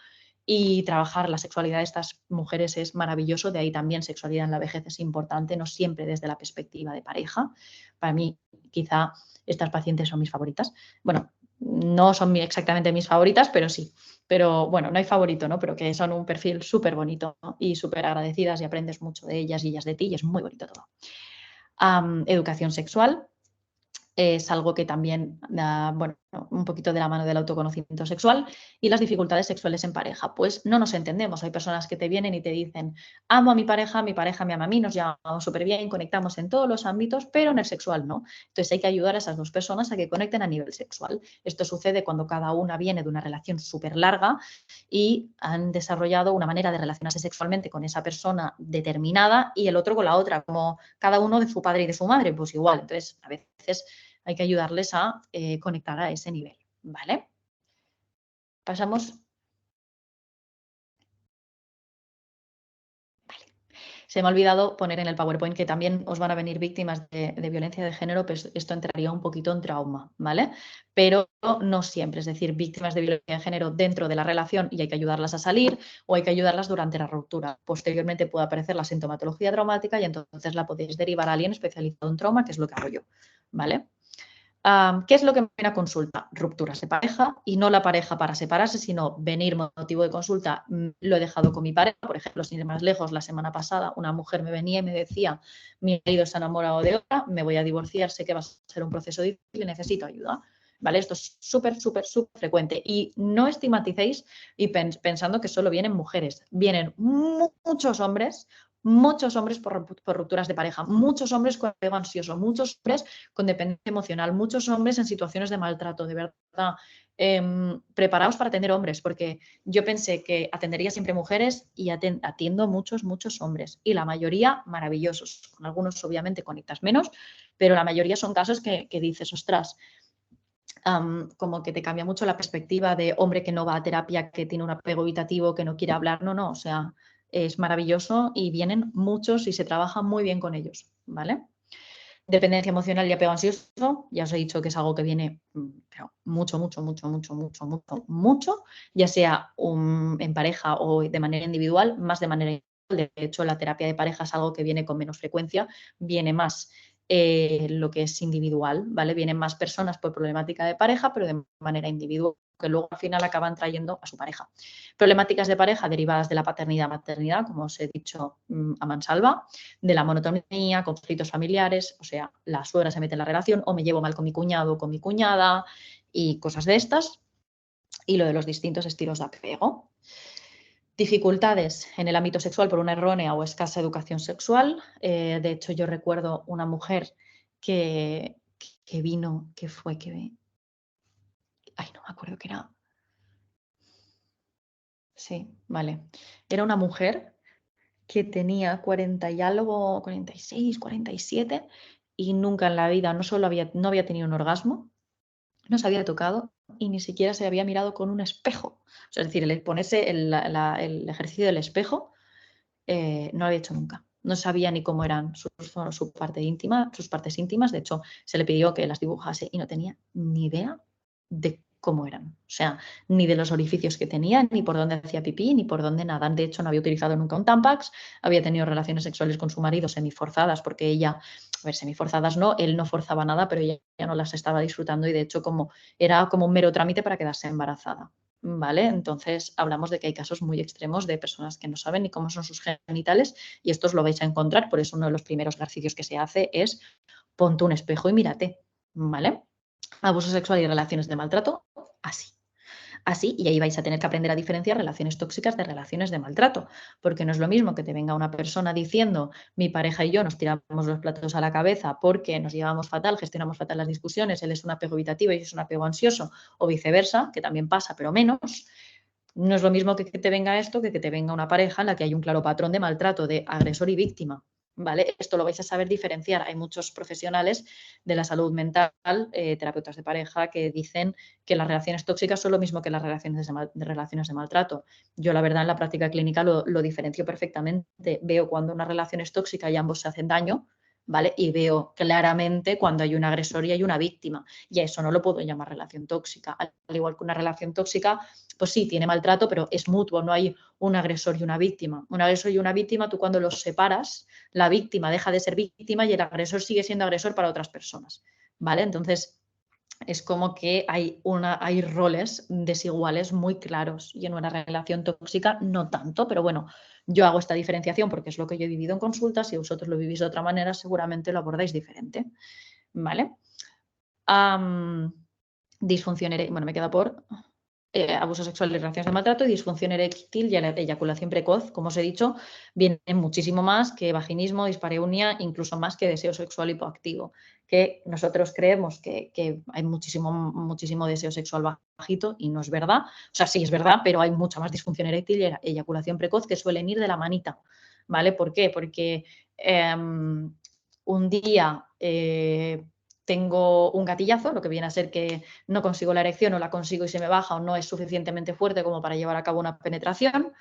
Y trabajar la sexualidad de estas mujeres es maravilloso, de ahí también sexualidad en la vejez es importante, no siempre desde la perspectiva de pareja. Para mí, quizá estas pacientes son mis favoritas. Bueno, no son exactamente mis favoritas, pero sí. Pero bueno, no hay favorito, ¿no? Pero que son un perfil súper bonito, ¿no? Y súper agradecidas y aprendes mucho de ellas y ellas de ti y es muy bonito todo. Educación sexual. Es algo que también da, bueno, un poquito de la mano del autoconocimiento sexual y las dificultades sexuales en pareja. Pues no nos entendemos. Hay personas que te vienen y te dicen, amo a mi pareja me ama a mí, nos llevamos súper bien, conectamos en todos los ámbitos, pero en el sexual no. Entonces hay que ayudar a esas dos personas a que conecten a nivel sexual. Esto sucede cuando cada una viene de una relación súper larga y han desarrollado una manera de relacionarse sexualmente con esa persona determinada y el otro con la otra, como cada uno de su padre y de su madre, pues igual. Entonces, a veces hay que ayudarles a conectar a ese nivel, ¿vale? Pasamos. Se me ha olvidado poner en el PowerPoint que también os van a venir víctimas de violencia de género, pues esto entraría un poquito en trauma, ¿vale? Pero no siempre, es decir, víctimas de violencia de género dentro de la relación y hay que ayudarlas a salir o hay que ayudarlas durante la ruptura. Posteriormente puede aparecer la sintomatología traumática y entonces la podéis derivar a alguien especializado en trauma, que es lo que hago yo, ¿vale? ¿Qué es lo que me viene a consulta? Rupturas de pareja y no la pareja para separarse, sino venir motivo de consulta. Lo he dejado con mi pareja, por ejemplo, sin ir más lejos, la semana pasada una mujer me venía y me decía, mi marido se ha enamorado de otra, me voy a divorciar, sé que va a ser un proceso difícil y necesito ayuda. ¿Vale? Esto es súper, súper, súper frecuente. Y no estigmaticéis y pensando que solo vienen mujeres. Vienen muchos hombres por rupturas de pareja, muchos hombres con apego ansioso, muchos hombres con dependencia emocional, muchos hombres en situaciones de maltrato, de verdad. Preparaos para atender hombres, porque yo pensé que atendería siempre mujeres y atiendo muchos hombres y la mayoría maravillosos, con algunos obviamente conectas menos, pero la mayoría son casos que dices, ostras, como que te cambia mucho la perspectiva de hombre que no va a terapia, que tiene un apego evitativo, que no quiere hablar, no, o sea, es maravilloso y vienen muchos y se trabaja muy bien con ellos, ¿vale? Dependencia emocional y apego ansioso, ya os he dicho que es algo que viene pero mucho, ya sea en pareja o de manera individual, más de manera individual. De hecho, la terapia de pareja es algo que viene con menos frecuencia, viene más lo que es individual, ¿vale? Vienen más personas por problemática de pareja, pero de manera individual, que luego al final acaban trayendo a su pareja. Problemáticas de pareja derivadas de la paternidad-maternidad, como os he dicho a mansalva, de la monotonía, conflictos familiares, o sea, la suegra se mete en la relación o me llevo mal con mi cuñado o con mi cuñada y cosas de estas. Y lo de los distintos estilos de apego. Dificultades en el ámbito sexual por una errónea o escasa educación sexual. De hecho, yo recuerdo una mujer que vino, que fue que... Ay, no me acuerdo qué era. Sí, vale. Era una mujer que tenía 40 y algo, 46, 47 y nunca en la vida no había tenido un orgasmo, no se había tocado y ni siquiera se había mirado con un espejo. O sea, es decir, el ponerse el ejercicio del espejo no lo había hecho nunca. No sabía ni cómo eran su parte íntima, sus partes íntimas. De hecho, se le pidió que las dibujase y no tenía ni idea de cómo eran. O sea, ni de los orificios que tenía, ni por dónde hacía pipí, ni por dónde nada. De hecho, no había utilizado nunca un Tampax, había tenido relaciones sexuales con su marido semiforzadas, porque ella, a ver, semiforzadas no, él no forzaba nada, pero ella ya no las estaba disfrutando y de hecho era como un mero trámite para quedarse embarazada. ¿Vale? Entonces hablamos de que hay casos muy extremos de personas que no saben ni cómo son sus genitales y esto os lo vais a encontrar, por eso uno de los primeros ejercicios que se hace es ponte un espejo y mírate, ¿vale? Abuso sexual y relaciones de maltrato, así. Así, y ahí vais a tener que aprender a diferenciar relaciones tóxicas de relaciones de maltrato, porque no es lo mismo que te venga una persona diciendo mi pareja y yo nos tiramos los platos a la cabeza porque nos llevamos fatal, gestionamos fatal las discusiones, él es un apego evitativo y yo soy un apego ansioso, o viceversa, que también pasa, pero menos. No es lo mismo que te venga esto que te venga una pareja en la que hay un claro patrón de maltrato, de agresor y víctima. ¿Vale? Esto lo vais a saber diferenciar. Hay muchos profesionales de la salud mental, terapeutas de pareja, que dicen que las relaciones tóxicas son lo mismo que las relaciones relaciones de maltrato. Yo, la verdad, en la práctica clínica lo diferencio perfectamente. Veo cuando una relación es tóxica y ambos se hacen daño, ¿vale? Y veo claramente cuando hay un agresor y hay una víctima. Y a eso no lo puedo llamar relación tóxica. Al igual que una relación tóxica, pues sí, tiene maltrato, pero es mutuo, no hay un agresor y una víctima. Un agresor y una víctima, tú cuando los separas, la víctima deja de ser víctima y el agresor sigue siendo agresor para otras personas, ¿vale? Entonces, es como que hay roles desiguales muy claros y en una relación tóxica no tanto, pero bueno, yo hago esta diferenciación porque es lo que yo he vivido en consultas. Si vosotros lo vivís de otra manera, seguramente lo abordáis diferente, ¿vale? Disfunción eréctil, bueno, me queda por abuso sexual y relaciones de maltrato, y disfunción eréctil y eyaculación precoz, como os he dicho, vienen muchísimo más que vaginismo, dispareunia, incluso más que deseo sexual hipoactivo, que nosotros creemos que hay muchísimo deseo sexual bajito y no es verdad. O sea, sí es verdad, pero hay mucha más disfunción eréctil y eyaculación precoz que suelen ir de la manita, ¿vale? ¿Por qué? Porque un día tengo un gatillazo, lo que viene a ser que no consigo la erección o la consigo y se me baja o no es suficientemente fuerte como para llevar a cabo una penetración,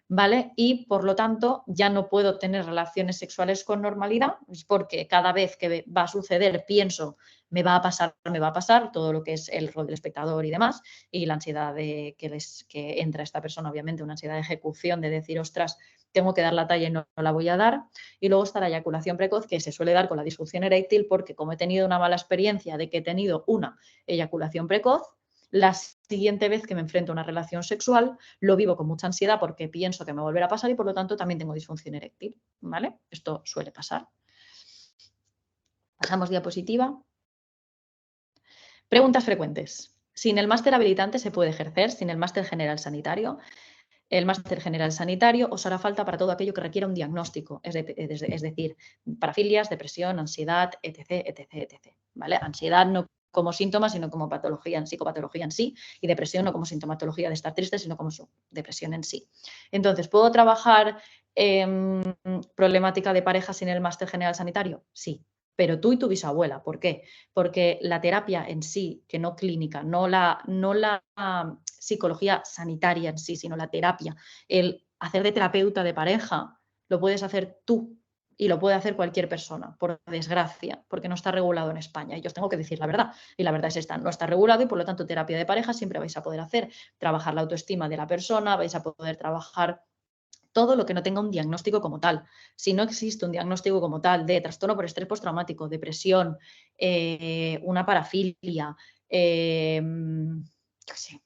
¿vale? Y por lo tanto ya no puedo tener relaciones sexuales con normalidad, es porque cada vez que va a suceder pienso me va a pasar todo lo que es el rol del espectador y demás, y la ansiedad de que entra esta persona, obviamente, una ansiedad de ejecución, de decir, ostras, tengo que dar la talla y no la voy a dar. Y luego está la eyaculación precoz, que se suele dar con la disfunción eréctil, porque como he tenido una mala experiencia de que he tenido una eyaculación precoz, la siguiente vez que me enfrento a una relación sexual lo vivo con mucha ansiedad porque pienso que me volverá a pasar y por lo tanto también tengo disfunción eréctil, ¿vale? Esto suele pasar. Pasamos diapositiva. Preguntas frecuentes. Sin el máster habilitante se puede ejercer, sin el máster general sanitario. El máster general sanitario os hará falta para todo aquello que requiera un diagnóstico, es decir, parafilias, depresión, ansiedad, etc., etc., etc. ¿Vale? Ansiedad no como síntoma, sino como patología, psicopatología en sí, y depresión no como sintomatología de estar triste, sino como su depresión en sí. Entonces, ¿puedo trabajar problemática de pareja sin el máster general sanitario? Sí, pero tú y tu bisabuela. ¿Por qué? Porque la terapia en sí, que no clínica, no la psicología sanitaria en sí, sino la terapia, el hacer de terapeuta de pareja, lo puedes hacer tú y lo puede hacer cualquier persona, por desgracia, porque no está regulado en España. Y yo os tengo que decir la verdad, y la verdad es esta, no está regulado y por lo tanto terapia de pareja siempre vais a poder hacer, trabajar la autoestima de la persona, vais a poder trabajar todo lo que no tenga un diagnóstico como tal. Si no existe un diagnóstico como tal de trastorno por estrés postraumático, depresión, una parafilia, qué sé,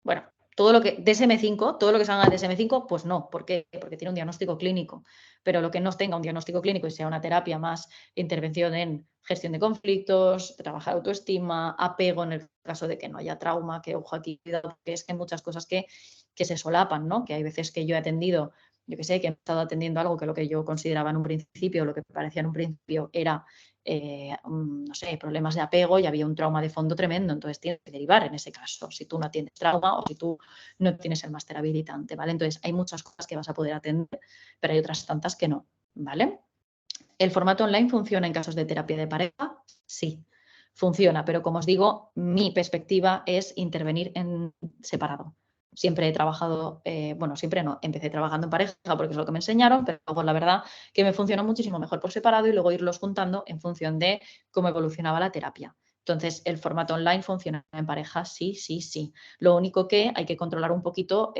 bueno, todo lo que DSM-5, todo lo que salga de DSM-5, pues no. ¿Por qué? Porque tiene un diagnóstico clínico. Pero lo que no tenga un diagnóstico clínico y sea una terapia más intervención en gestión de conflictos, trabajar autoestima, apego en el caso de que no haya trauma, que ojo aquí, cuidado, porque es que hay muchas cosas que se solapan, ¿no? Que hay veces que yo he atendido, yo que sé, que he estado atendiendo algo que lo que yo consideraba en un principio, lo que parecía en un principio era no sé, problemas de apego y había un trauma de fondo tremendo, entonces tienes que derivar en ese caso, si tú no tienes trauma o si tú no tienes el máster habilitante, ¿vale? Entonces hay muchas cosas que vas a poder atender, pero hay otras tantas que no, ¿vale? ¿El formato online funciona en casos de terapia de pareja? Sí, funciona, pero como os digo, mi perspectiva es intervenir en separado. Siempre he trabajado, bueno, siempre no, empecé trabajando en pareja porque es lo que me enseñaron, pero luego la verdad que me funcionó muchísimo mejor por separado y luego irlos juntando en función de cómo evolucionaba la terapia. Entonces, ¿el formato online funciona en pareja? Sí, sí, sí. Lo único que hay que controlar un poquito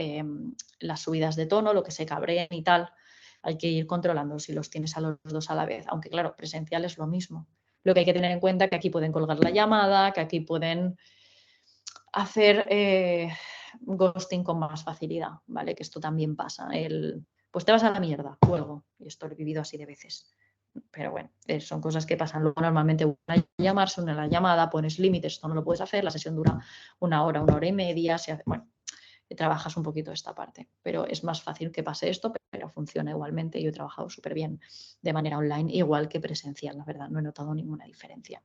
las subidas de tono, lo que se cabreen y tal. Hay que ir controlando si los tienes a los dos a la vez, aunque claro, presencial es lo mismo. Lo que hay que tener en cuenta es que aquí pueden colgar la llamada, que aquí pueden hacer ghosting con más facilidad, ¿vale? Que esto también pasa. Pues te vas a la mierda, luego. Y esto lo he vivido así de veces. Pero bueno, son cosas que pasan. Luego normalmente una llamarse, una la llamada, pones límites, esto no lo puedes hacer, la sesión dura una hora y media, bueno, trabajas un poquito esta parte, pero es más fácil que pase esto, pero funciona igualmente. Yo he trabajado súper bien de manera online, igual que presencial, la verdad, no he notado ninguna diferencia.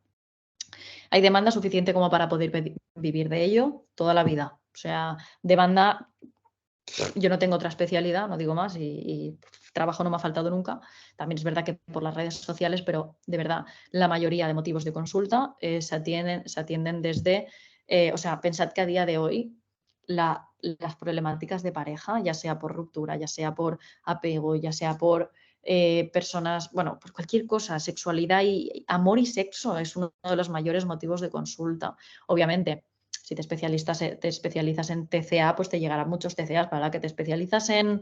¿Hay demanda suficiente como para poder vivir de ello? Toda la vida. O sea, demanda, yo no tengo otra especialidad, no digo más, y trabajo no me ha faltado nunca. También es verdad que por las redes sociales, pero de verdad, la mayoría de motivos de consulta se atienden desde, o sea, pensad que a día de hoy las problemáticas de pareja, ya sea por ruptura, ya sea por apego, ya sea por personas, bueno, por cualquier cosa, sexualidad y amor y sexo es uno de los mayores motivos de consulta. Obviamente, si te especializas en TCA, pues te llegarán muchos TCAs. Para la que te especializas en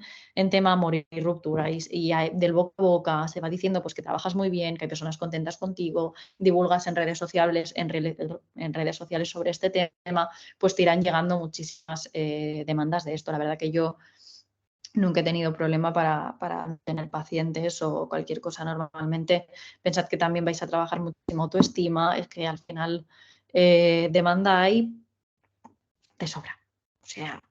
tema amor y ruptura y del boca a boca se va diciendo pues que trabajas muy bien, que hay personas contentas contigo, divulgas en redes sociales, en redes sociales sobre este tema, pues te irán llegando muchísimas demandas de esto. La verdad que yo nunca he tenido problema para tener pacientes o cualquier cosa. Normalmente pensad que también vais a trabajar muchísimo autoestima, es que al final demanda hay de sobra. O sea,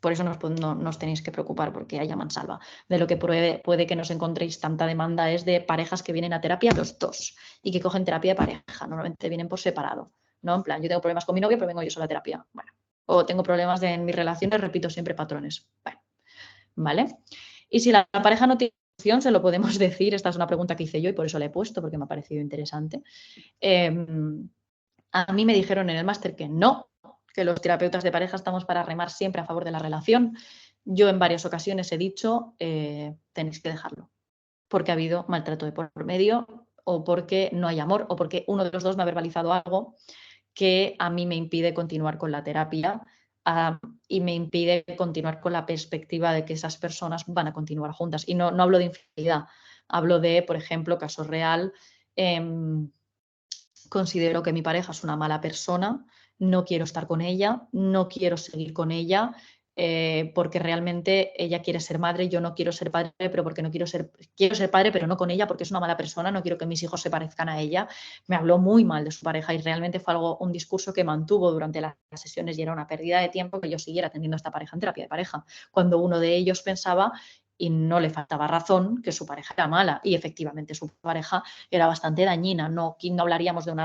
por eso no os tenéis que preocupar porque haya mansalva. De lo que puede que nos encontréis tanta demanda es de parejas que vienen a terapia los dos y que cogen terapia de pareja. Normalmente vienen por separado, ¿no? En plan, yo tengo problemas con mi novio, pero vengo yo sola a terapia. Bueno, o tengo problemas en mis relaciones, repito siempre patrones. Bueno, ¿vale? Y si la pareja no tiene opción, se lo podemos decir. Esta es una pregunta que hice yo y por eso la he puesto, porque me ha parecido interesante. A mí me dijeron en el máster que no, que los terapeutas de pareja estamos para remar siempre a favor de la relación. Yo en varias ocasiones he dicho, tenéis que dejarlo, porque ha habido maltrato de por medio o porque no hay amor o porque uno de los dos me ha verbalizado algo que a mí me impide continuar con la terapia y me impide continuar con la perspectiva de que esas personas van a continuar juntas. Y no hablo de infidelidad, hablo de, por ejemplo, caso real. Considero que mi pareja es una mala persona, no quiero estar con ella, no quiero seguir con ella, porque realmente ella quiere ser madre, yo no quiero ser padre, pero porque quiero ser padre, pero no con ella porque es una mala persona, no quiero que mis hijos se parezcan a ella. Me habló muy mal de su pareja y realmente fue un discurso que mantuvo durante las sesiones y era una pérdida de tiempo que yo siguiera teniendo a esta pareja en terapia de pareja, cuando uno de ellos pensaba, y no le faltaba razón, que su pareja era mala y efectivamente su pareja era bastante dañina. No hablaríamos de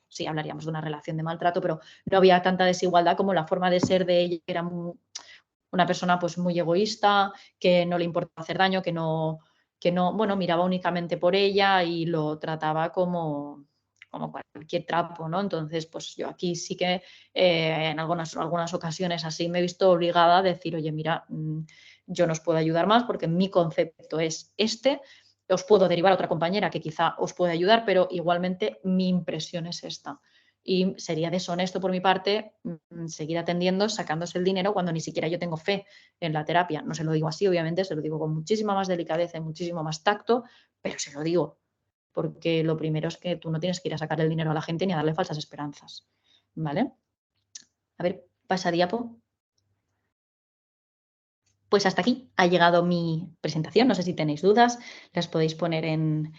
sí hablaríamos de una relación de maltrato, pero no había tanta desigualdad como la forma de ser de ella, que era una persona pues muy egoísta, que no le importaba hacer daño, que no, bueno, miraba únicamente por ella y lo trataba como cualquier trapo, ¿no? Entonces, pues yo aquí sí que en algunas ocasiones así me he visto obligada a decir, oye, mira, yo no os puedo ayudar más porque mi concepto es este, os puedo derivar a otra compañera que quizá os pueda ayudar, pero igualmente mi impresión es esta. Y sería deshonesto por mi parte seguir atendiendo, sacándose el dinero cuando ni siquiera yo tengo fe en la terapia. No se lo digo así, obviamente, se lo digo con muchísima más delicadeza y muchísimo más tacto, pero se lo digo, porque lo primero es que tú no tienes que ir a sacar el dinero a la gente ni a darle falsas esperanzas, ¿vale? A ver, pasa diapo. Pues hasta aquí ha llegado mi presentación. No sé si tenéis dudas, las podéis poner en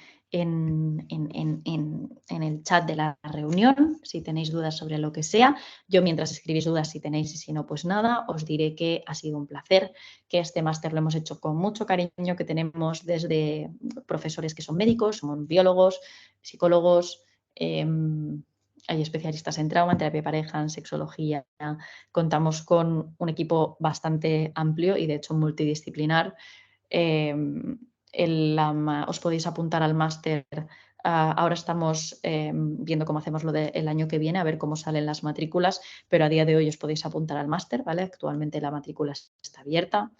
el chat de la reunión, si tenéis dudas sobre lo que sea. Yo mientras escribís dudas, si tenéis y si no, pues nada, os diré que ha sido un placer, que este máster lo hemos hecho con mucho cariño, que tenemos desde profesores que son médicos, son biólogos, psicólogos, hay especialistas en trauma, en terapia de pareja, en sexología. Contamos con un equipo bastante amplio y de hecho multidisciplinar. Os podéis apuntar al máster. Ahora estamos viendo cómo hacemos lo del año que viene, a ver cómo salen las matrículas, pero a día de hoy os podéis apuntar al máster, ¿vale? Actualmente la matrícula está abierta.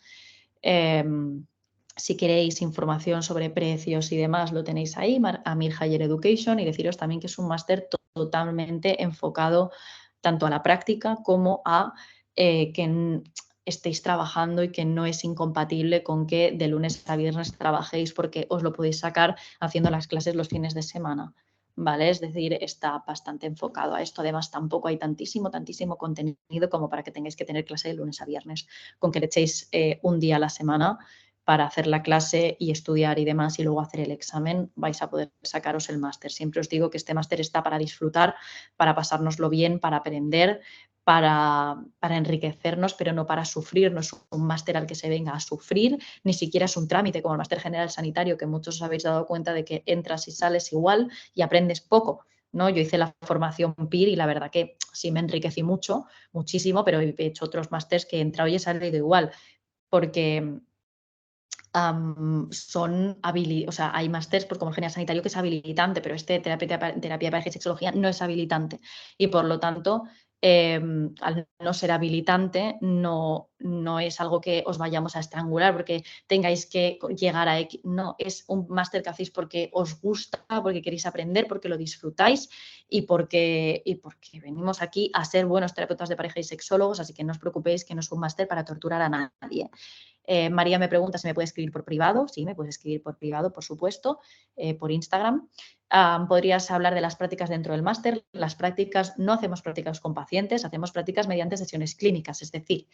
Si queréis información sobre precios y demás, lo tenéis ahí, Amir Higher Education, y deciros también que es un máster totalmente enfocado tanto a la práctica como a que estéis trabajando y que no es incompatible con que de lunes a viernes trabajéis, porque os lo podéis sacar haciendo las clases los fines de semana, ¿vale? Es decir, está bastante enfocado a esto. Además, tampoco hay tantísimo contenido como para que tengáis que tener clase de lunes a viernes. Con que le echéis un día a la semana para hacer la clase y estudiar y demás y luego hacer el examen, vais a poder sacaros el máster. Siempre os digo que este máster está para disfrutar, para pasárnoslo bien, para aprender, para enriquecernos, pero no para sufrir. No es un máster al que se venga a sufrir, ni siquiera es un trámite como el máster general sanitario, que muchos os habéis dado cuenta de que entras y sales igual y aprendes poco, ¿no? Yo hice la formación PIR y la verdad que sí me enriquecí muchísimo, pero he hecho otros másters que he entrado y he salido igual, porque o sea, hay másters pues, como genial sanitario que es habilitante, pero terapia de pareja y sexología no es habilitante. Y por lo tanto, al no ser habilitante, no es algo que os vayamos a estrangular porque tengáis que llegar a X. No, es un máster que hacéis porque os gusta, porque queréis aprender, porque lo disfrutáis y porque venimos aquí a ser buenos terapeutas de pareja y sexólogos, así que no os preocupéis que no es un máster para torturar a nadie. María me pregunta si me puede escribir por privado. Sí, me puedes escribir por privado, por supuesto, por Instagram. Podrías hablar de las prácticas dentro del máster. Las prácticas, no hacemos prácticas con pacientes, hacemos prácticas mediante sesiones clínicas. Es decir,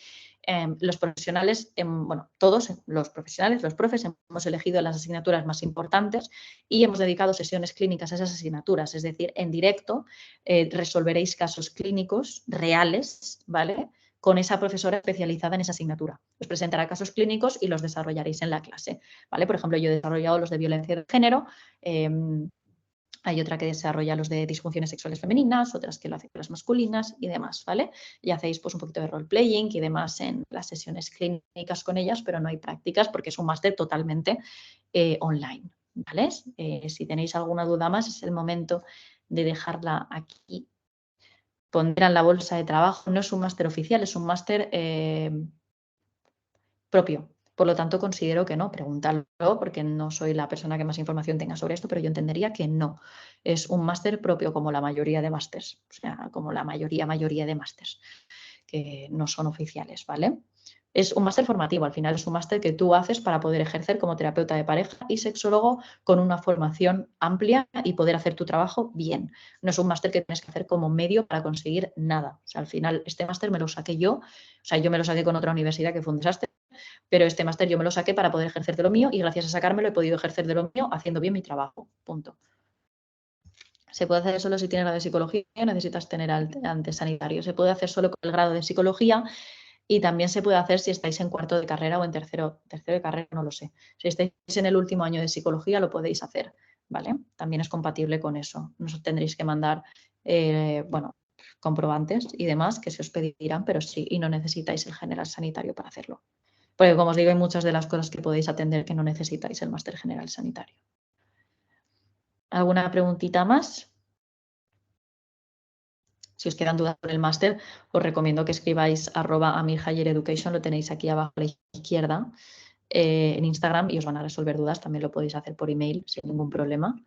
los profesionales, bueno, todos los profesionales, los profes, hemos elegido las asignaturas más importantes y hemos dedicado sesiones clínicas a esas asignaturas. Es decir, en directo resolveréis casos clínicos reales, ¿vale?, con esa profesora especializada en esa asignatura. Os presentará casos clínicos y los desarrollaréis en la clase, ¿vale? Por ejemplo, yo he desarrollado los de violencia de género, hay otra que desarrolla los de disfunciones sexuales femeninas, otras que lo hacen con las masculinas y demás, ¿vale? Y hacéis pues un poquito de role-playing y demás en las sesiones clínicas con ellas, pero no hay prácticas porque es un máster totalmente online, ¿vale? Si tenéis alguna duda más, es el momento de dejarla aquí. Pondrán la bolsa de trabajo. No es un máster oficial, es un máster propio. Por lo tanto, considero que no. Preguntadlo porque no soy la persona que más información tenga sobre esto, pero yo entendería que no. Es un máster propio como la mayoría de másters, o sea, como la mayoría de másters que no son oficiales, ¿vale? Es un máster formativo, al final es un máster que tú haces para poder ejercer como terapeuta de pareja y sexólogo con una formación amplia y poder hacer tu trabajo bien. No es un máster que tienes que hacer como medio para conseguir nada. O sea, al final este máster me lo saqué yo, o sea, yo me lo saqué con otra universidad que fue un desastre, pero este máster yo me lo saqué para poder ejercer de lo mío y gracias a sacármelo he podido ejercer de lo mío haciendo bien mi trabajo. Punto. Se puede hacer solo si tienes grado de psicología, necesitas tener antes sanitario. Se puede hacer solo con el grado de psicología y también se puede hacer si estáis en cuarto de carrera o en tercero de carrera, no lo sé. Si estáis en el último año de psicología, lo podéis hacer, ¿vale? También es compatible con eso. Nos tendréis que mandar, bueno, comprobantes y demás que se os pedirán, pero sí, y no necesitáis el general sanitario para hacerlo. Porque, como os digo, hay muchas de las cosas que podéis atender que no necesitáis el máster general sanitario. ¿Alguna preguntita más? Si os quedan dudas por el máster, os recomiendo que escribáis @amirhighereducation, lo tenéis aquí abajo a la izquierda, en Instagram y os van a resolver dudas. También lo podéis hacer por email sin ningún problema.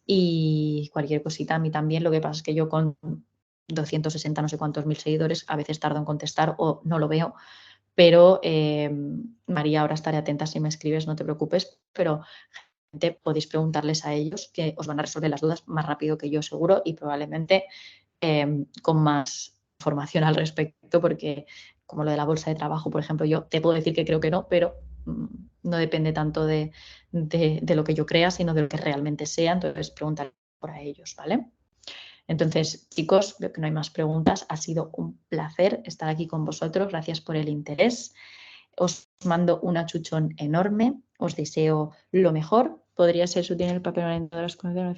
Y cualquier cosita, a mí también. Lo que pasa es que yo con 260 no sé cuántos mil seguidores, a veces tardo en contestar o no lo veo, pero María, ahora estaré atenta si me escribes, no te preocupes, pero podéis preguntarles a ellos que os van a resolver las dudas más rápido que yo seguro y probablemente con más información al respecto, porque como lo de la bolsa de trabajo, por ejemplo, yo te puedo decir que creo que no, pero no depende tanto de lo que yo crea, sino de lo que realmente sea, entonces preguntar por a ellos, ¿vale? Entonces, chicos, veo que no hay más preguntas. Ha sido un placer estar aquí con vosotros. Gracias por el interés. Os mando un achuchón enorme. Os deseo lo mejor. Podría ser útil en el papel orientadora escolar.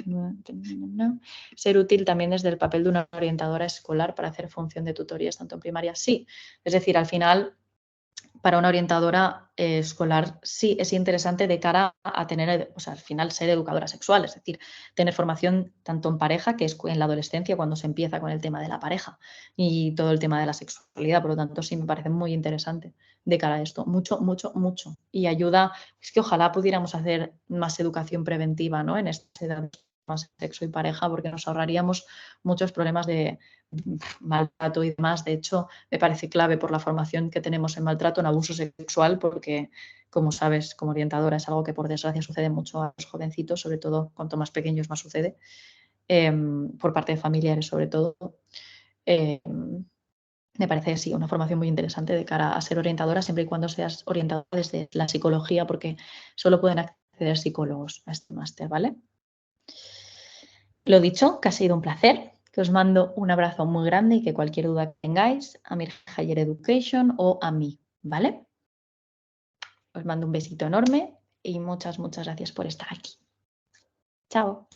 Ser útil también desde el papel de una orientadora escolar para hacer función de tutorías tanto en primaria. Sí, es decir, al final para una orientadora escolar sí es interesante de cara a tener, o sea, al final ser educadora sexual, es decir, tener formación tanto en pareja, que es en la adolescencia cuando se empieza con el tema de la pareja y todo el tema de la sexualidad, por lo tanto sí me parece muy interesante de cara a esto, mucho, mucho, mucho. Y ayuda, es que ojalá pudiéramos hacer más educación preventiva, ¿no? En esta edad más sexo y pareja, porque nos ahorraríamos muchos problemas de maltrato y demás. De hecho, me parece clave por la formación que tenemos en maltrato, en abuso sexual, porque, como sabes, como orientadora es algo que por desgracia sucede mucho a los jovencitos, sobre todo cuanto más pequeños más sucede, por parte de familiares sobre todo. Eh, me parece, sí, una formación muy interesante de cara a ser orientadora, siempre y cuando seas orientadora desde la psicología, porque solo pueden acceder psicólogos a este máster, ¿vale? Lo dicho, que ha sido un placer, que os mando un abrazo muy grande y que cualquier duda que tengáis, a Mir Higher Education o a mí, ¿vale? Os mando un besito enorme y muchas, muchas gracias por estar aquí. Chao.